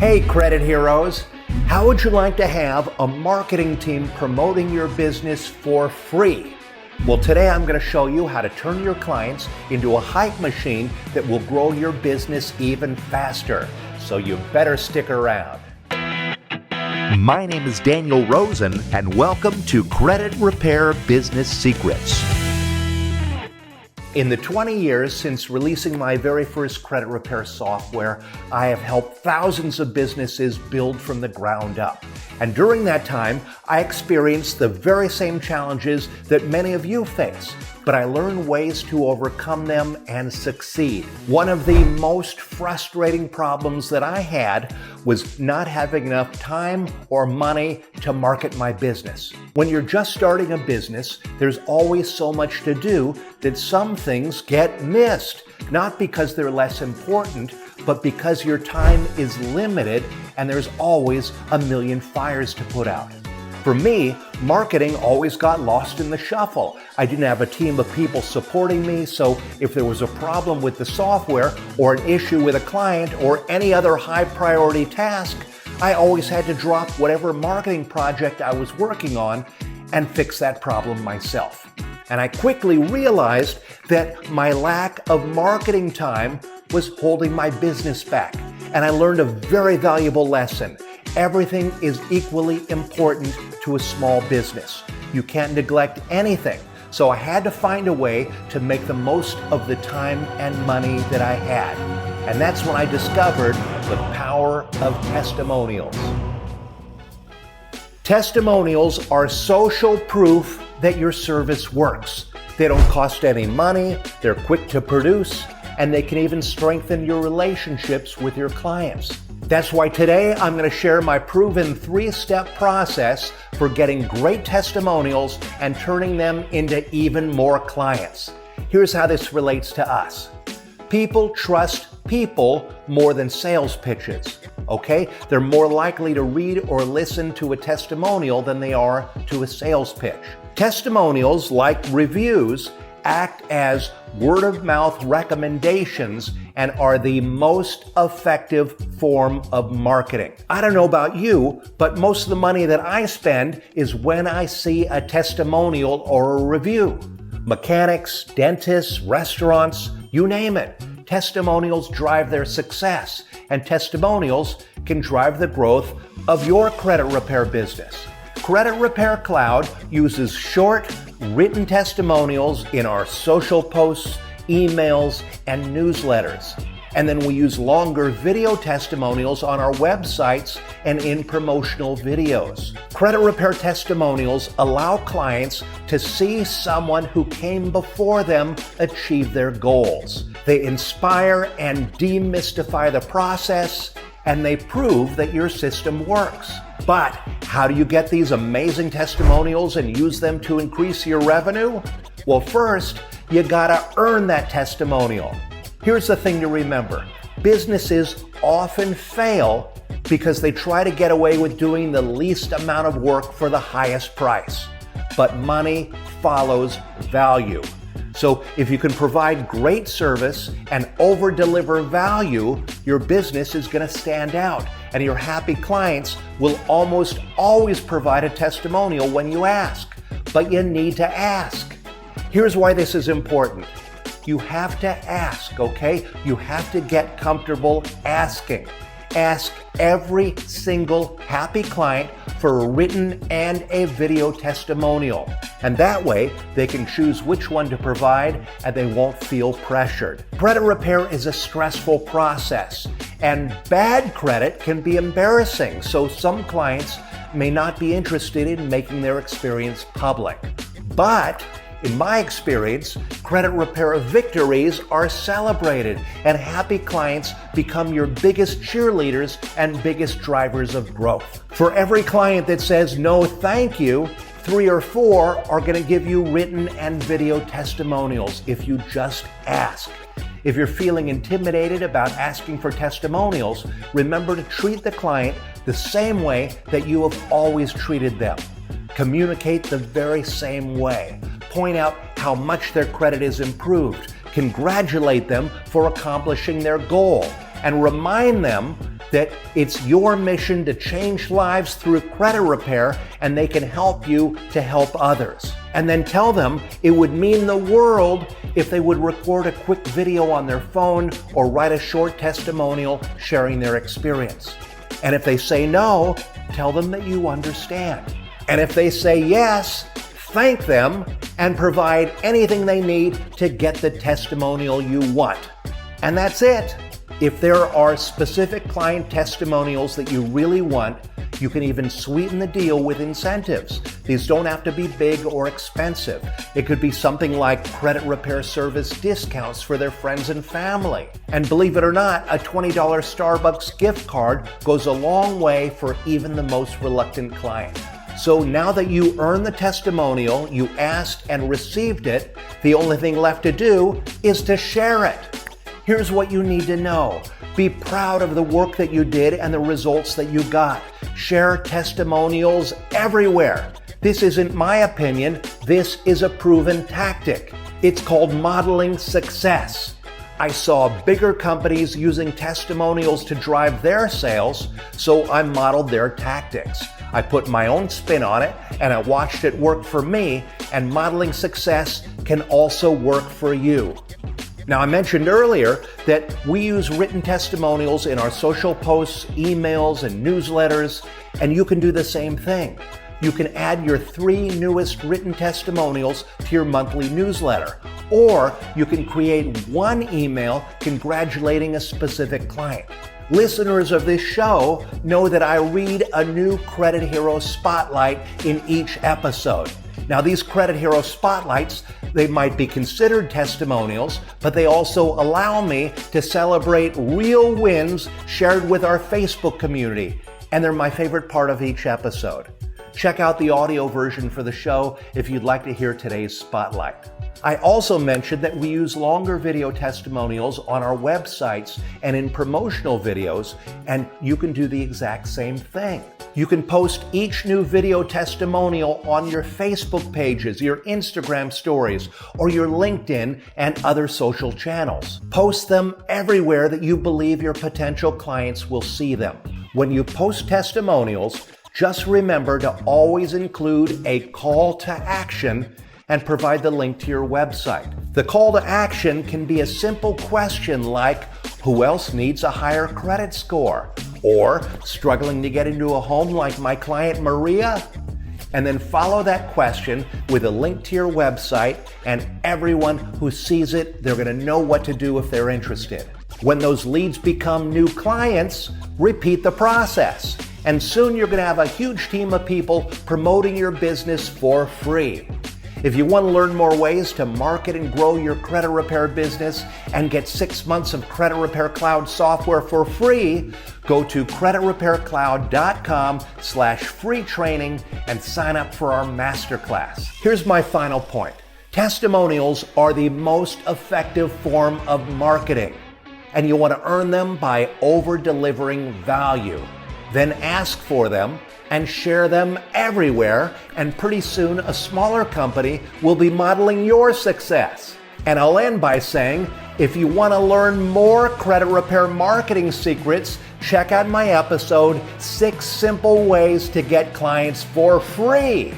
Hey credit heroes, how would you like to have a marketing team promoting your business for free? Well, today I'm going to show you how to turn your clients into a hype machine that will grow your business even faster. So you better stick around. My name is Daniel Rosen, and welcome to Credit Repair Business Secrets. In the 20 years since releasing my very first credit repair software, I have helped thousands of businesses build from the ground up. And during that time, I experienced the very same challenges that many of you face, but I learned ways to overcome them and succeed. One of the most frustrating problems that I had was not having enough time or money to market my business. When you're just starting a business, there's always so much to do that some things get missed, not because they're less important, but because your time is limited and there's always a million fires to put out. For me, marketing always got lost in the shuffle. I didn't have a team of people supporting me, so if there was a problem with the software or an issue with a client or any other high priority task, I always had to drop whatever marketing project I was working on and fix that problem myself. And I quickly realized that my lack of marketing time was holding my business back. And I learned a very valuable lesson. Everything is equally important to a small business. You can't neglect anything. So I had to find a way to make the most of the time and money that I had. And that's when I discovered the power of testimonials. Testimonials are social proof that your service works. They don't cost any money, they're quick to produce, and they can even strengthen your relationships with your clients. That's why today I'm going to share my proven 3-step process for getting great testimonials and turning them into even more clients. Here's how this relates to us. People trust people more than sales pitches, okay? They're more likely to read or listen to a testimonial than they are to a sales pitch. Testimonials, like reviews, act as word-of-mouth recommendations and are the most effective form of marketing. I don't know about you, but most of the money that I spend is when I see a testimonial or a review. Mechanics, dentists, restaurants, you name it. Testimonials drive their success, and testimonials can drive the growth of your credit repair business. Credit Repair Cloud uses short, written testimonials in our social posts, emails, and newsletters. And then we use longer video testimonials on our websites and in promotional videos. Credit Repair testimonials allow clients to see someone who came before them achieve their goals. They inspire and demystify the process, and they prove that your system works. But how do you get these amazing testimonials and use them to increase your revenue? Well, first, you gotta earn that testimonial. Here's the thing to remember. Businesses often fail because they try to get away with doing the least amount of work for the highest price. But money follows value. So if you can provide great service and over-deliver value, your business is going to stand out, and your happy clients will almost always provide a testimonial when you ask. But you need to ask. Here's why this is important. You have to ask, okay? You have to get comfortable asking. Ask every single happy client for a written and a video testimonial. And that way, they can choose which one to provide and they won't feel pressured. Credit repair is a stressful process, and bad credit can be embarrassing, so some clients may not be interested in making their experience public. But in my experience, credit repair victories are celebrated, and happy clients become your biggest cheerleaders and biggest drivers of growth. For every client that says no thank you, 3 or 4 are going to give you written and video testimonials if you just ask. If you're feeling intimidated about asking for testimonials, remember to treat the client the same way that you have always treated them. Communicate the very same way. Point out how much their credit is improved. Congratulate them for accomplishing their goal. And remind them that it's your mission to change lives through credit repair, and they can help you to help others. And then tell them it would mean the world if they would record a quick video on their phone or write a short testimonial sharing their experience. And if they say no, tell them that you understand. And if they say yes, thank them and provide anything they need to get the testimonial you want. And that's it. If there are specific client testimonials that you really want, you can even sweeten the deal with incentives. These don't have to be big or expensive. It could be something like credit repair service discounts for their friends and family. And believe it or not, a $20 Starbucks gift card goes a long way for even the most reluctant client. So now that you earned the testimonial, you asked and received it, the only thing left to do is to share it. Here's what you need to know. Be proud of the work that you did and the results that you got. Share testimonials everywhere. This isn't my opinion. This is a proven tactic. It's called modeling success. I saw bigger companies using testimonials to drive their sales, so I modeled their tactics. I put my own spin on it, and I watched it work for me, and modeling success can also work for you. Now, I mentioned earlier that we use written testimonials in our social posts, emails, and newsletters, and you can do the same thing. You can add your 3 newest written testimonials to your monthly newsletter, or you can create one email congratulating a specific client. Listeners of this show know that I read a new Credit Hero Spotlight in each episode. Now, these Credit Hero Spotlights, they might be considered testimonials, but they also allow me to celebrate real wins shared with our Facebook community, and they're my favorite part of each episode. Check out the audio version for the show if you'd like to hear today's spotlight. I also mentioned that we use longer video testimonials on our websites and in promotional videos, and you can do the exact same thing. You can post each new video testimonial on your Facebook pages, your Instagram stories, or your LinkedIn and other social channels. Post them everywhere that you believe your potential clients will see them. When you post testimonials, just remember to always include a call to action and provide the link to your website. The call to action can be a simple question like, who else needs a higher credit score? Or struggling to get into a home like my client Maria? And then follow that question with a link to your website, and everyone who sees it, they're gonna know what to do if they're interested. When those leads become new clients, repeat the process. And soon you're gonna have a huge team of people promoting your business for free. If you want to learn more ways to market and grow your credit repair business and get 6 months of Credit Repair Cloud software for free, go to creditrepaircloud.com/free training and sign up for our masterclass. Here's my final point. Testimonials are the most effective form of marketing, and you want to earn them by over-delivering value. Then ask for them and share them everywhere, and pretty soon a smaller company will be modeling your success. And I'll end by saying, if you want to learn more credit repair marketing secrets, check out my episode, 6 Simple Ways to Get Clients for Free.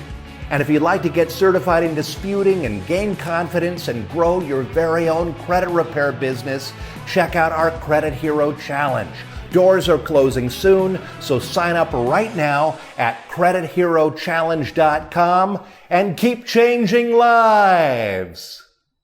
And if you'd like to get certified in disputing and gain confidence and grow your very own credit repair business, check out our Credit Hero Challenge. Doors are closing soon, so sign up right now at creditherochallenge.com and keep changing lives.